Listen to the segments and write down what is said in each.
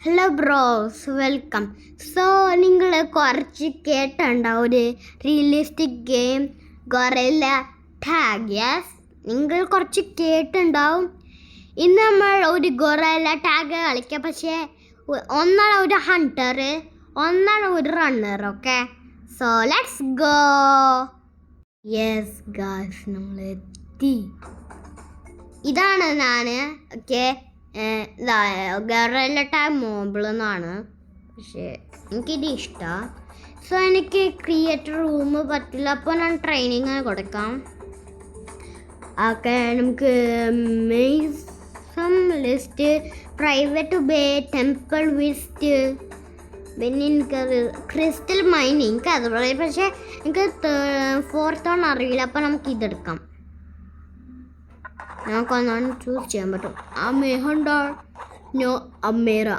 Hello bros, welcome. So നിങ്ങൾ കുറച്ച് കേട്ടുണ്ടാവും ഒരു realistic game guerrilla tag. Yes, നിങ്ങൾ കുറച്ച് കേട്ടുണ്ടാവും. ഇന്ന് നമ്മൾ ഒരു ഗൊറില്ല ടാഗ് കളിക്കാം. പക്ഷേ ഒന്നാണ് ഒരു ഹണ്ടർ, ഒന്നാണ് ഒരു runner. Okay, so let's go. Yes guys, നമ്മൾ എത്തി. ഇതാണ് ഞാൻ. ഓക്കെ, ഗൊറില്ല ടാഗ് മോബിളെന്നാണ്, പക്ഷേ എനിക്കിത് ഇഷ്ടമാണ്. സോ എനിക്ക് ക്രിയേറ്റ് റൂം പറ്റില്ല, അപ്പോൾ ഞാൻ ട്രെയിനിങ് കൊടുക്കാം. ഓക്കെ, നമുക്ക് list, private bay, temple visit, പിന്നെ എനിക്ക് ക്രിസ്റ്റൽ മൈനിങ് എനിക്ക് അത് പറയും. പക്ഷേ എനിക്ക് 4th അറിയില്ല, അപ്പോൾ നമുക്ക് ഇതെടുക്കാം. നമുക്കൊന്നാണ് ചൂസ് ചെയ്യാൻ പറ്റും. അമ്മേറ.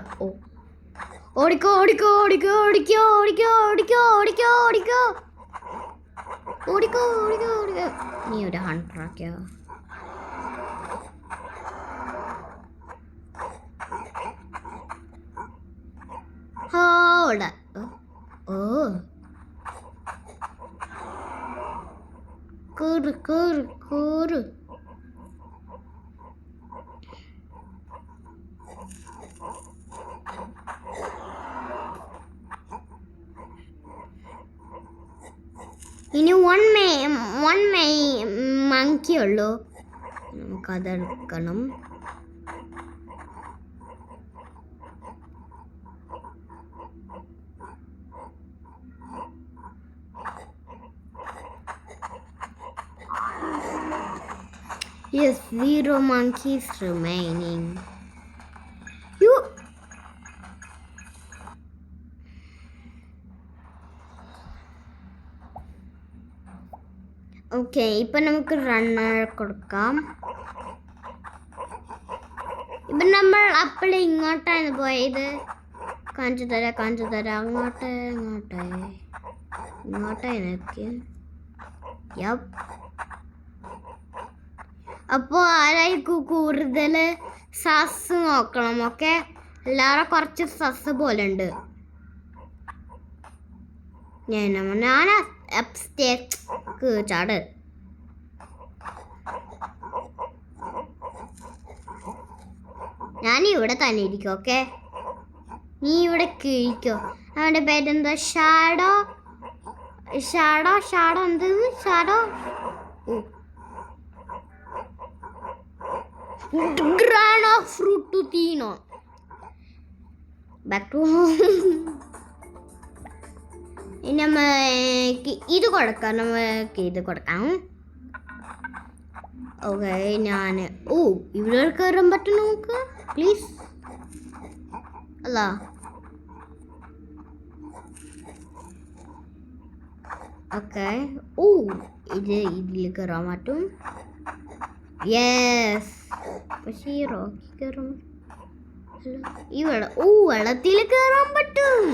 ഓടിക്കോ ഓടിക്കോ ഓടിക്കോ ഓടിക്കോ ഓടിക്കോ ഓടിക്കോ ഓടിക്കോ ഓടിക്കോ ഓടിക്കോ ഓടിക്കോ ഓടിക്കോ. നീ ഒരു ഹണ്ടറാക്കിയോ? ഓ കൂറ് കൂറ് കൂറ്. ഇനി വൺ മങ്കി ഉള്ളൂ, നമുക്കതെടുക്കണം. Yes, 0 monkeys remaining. You. Okay, ഇപ്പം നമുക്ക് റണ്ണർ കൊടുക്കാം. ഇപ്പം നമ്മൾ അപ്പോൾ ഇങ്ങോട്ടാണ് പോയത്. കാണിച്ചു തരാം. ഇങ്ങോട്ടേ എനിക്ക്. അപ്പോൾ ആരായിരിക്കും കൂടുതൽ സസ് നോക്കണം. ഓക്കെ, എല്ലാവരും കുറച്ച് സസ് പോലെ ഉണ്ട്. ഞാൻ അപ്സ്റ്റേക്ക് ചാട്. ഞാൻ ഇവിടെ തന്നെ ഇരിക്കും. ഓക്കെ, നീ ഇവിടെ കിഴിക്കോ. അവൻ്റെ പേരെന്താ? ഷാഡോ എന്ത്? ഷാഡോ ഗ്രാനോ ഫ്രൂട്ടുത്തീനോ. Back to home. നമുക്ക് ഇത് കൊടുക്കാം. ഓക്കെ, ഞാൻ ഇവിടെ കയറാൻ പറ്റും നമുക്ക്, പ്ലീസ്. അല്ല, ഓക്കെ. ഇതിൽ കയറാൻ പറ്റും. യെസ്, പക്ഷേ ഈ റോക്കി കയറാൻ ഈ വെള്ളത്തിൽ കയറാൻ പറ്റും.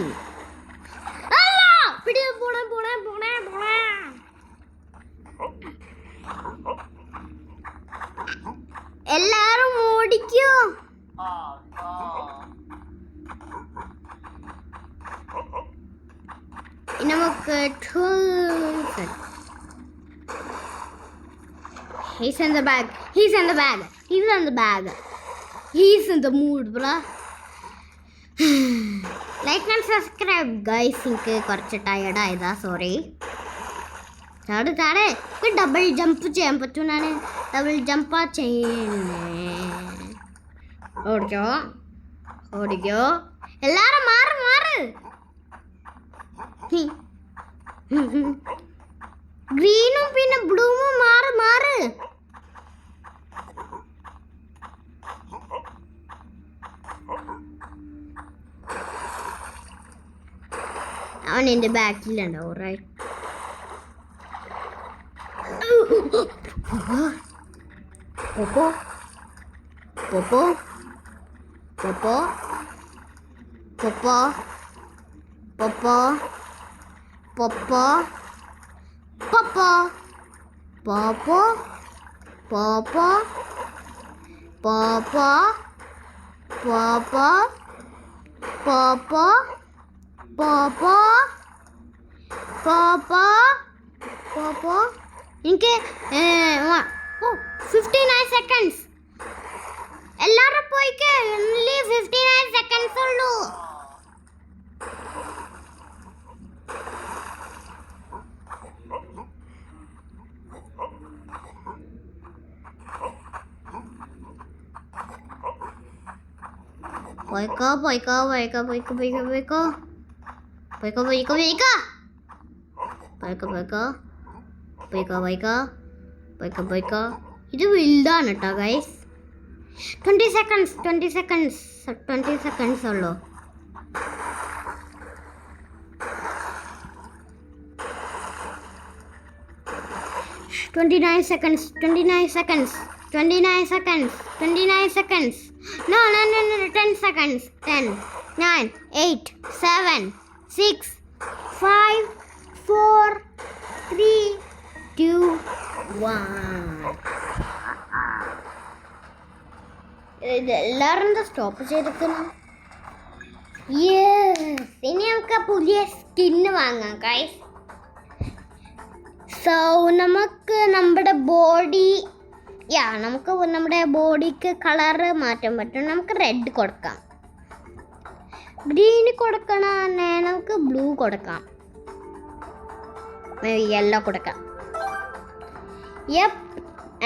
എല്ലാരും ഓടിക്കോ. നമുക്ക് He's in the bag. He's in the mood, bro. Like and subscribe, guys. എനിക്ക് കുറച്ച് ടയർഡ് ആയതാ, സോറി. ചാട് ഡബിൾ ജമ്പ് ചെയ്യാൻ പറ്റും. ഞാൻ ഡബിൾ ജമ്പാ ചെയ്യുന്നേ. ഓടിക്കോ എല്ലാരും മാറ്. ഗ്രീനും പിന്നെ ബ്ലൂമും മാറ്. അവൻ എൻ്റെ ബാക്കിലുണ്ടാവും. റൈറ്റ്, പോപ്പോ പോപ്പോ പോപ്പോ പോപ്പോ എനിക്ക് 59 സെക്കൻഡ്സ്. എല്ലാവരും പോയിക്ക്. only 59 സെക്കൻഡ്സ് ഉള്ളൂ. പോയിക്കോ പോയിക്കോ പോയിക്കോ പോയിക്കോ പോയിക്കോ പോയിക്കോ പോയിക്കോ പോയിക്കോ പോയിക്കോ പോയിക്കോ പോയിക്കോ പോയിക്കോ പോയിക്കോ പോയിക്കോ പോയിക്കോ. ഇത് വലുതാണ് കേട്ടോ ഗൈസ്. 20 സെക്കൻഡ്സ് 20 സെക്കൻഡ്സ് 20 സെക്കൻഡ്സ് ഉള്ളൂ. Twenty nine seconds. 29 seconds. No. 10 seconds. 10, 9, 8, 7, 6, 5, 4, 3, 2, 1. എല്ലാവരും എന്താ സ്റ്റോപ്പ് ചെയ്തിരിക്കുന്നു? ഇനി നമുക്ക് പുതിയ സ്കിന്ന് വാങ്ങാം ഗൈസ്. സോ നമുക്ക് നമ്മുടെ ബോഡിക്ക് കളറ് മാറ്റാൻ പറ്റും. നമുക്ക് റെഡ് കൊടുക്കാം, ഗ്രീന് കൊടുക്കണം, നമുക്ക് ബ്ലൂ കൊടുക്കാം, യെല്ലോ കൊടുക്കാം.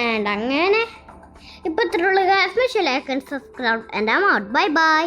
ആൻഡ് അങ്ങനെ ഇപ്പോൾ ഇത്രയുള്ള guys. Like and subscribe and I am out. Bye by.